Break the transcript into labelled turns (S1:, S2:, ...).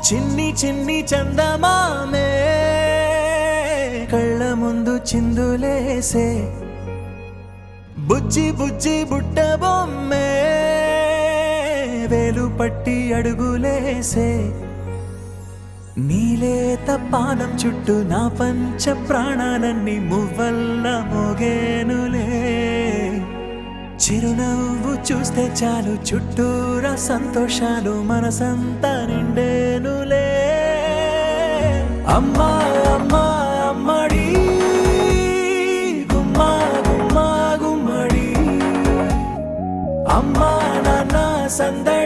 S1: చిన్ని చిన్ని చందమామే కళ్ళ ముందు చిందులేసే బుజ్జి బుజ్జి బుట్ట బొమ్మే వేలు పట్టి అడుగులేసే నీలేత పానం చుట్టూ నా పంచ ప్రాణాలన్నీ మువ్వల్ల మోగేనులే చిరునవ్వు చూస్తే చాలు చుట్టూరా సంతోషాలు మనసంతా నిండేనులే అమ్మా అమ్మా అమ్మడి గుమ్మా గుమ్మా గుమ్మడి అమ్మా నాన్న సందడి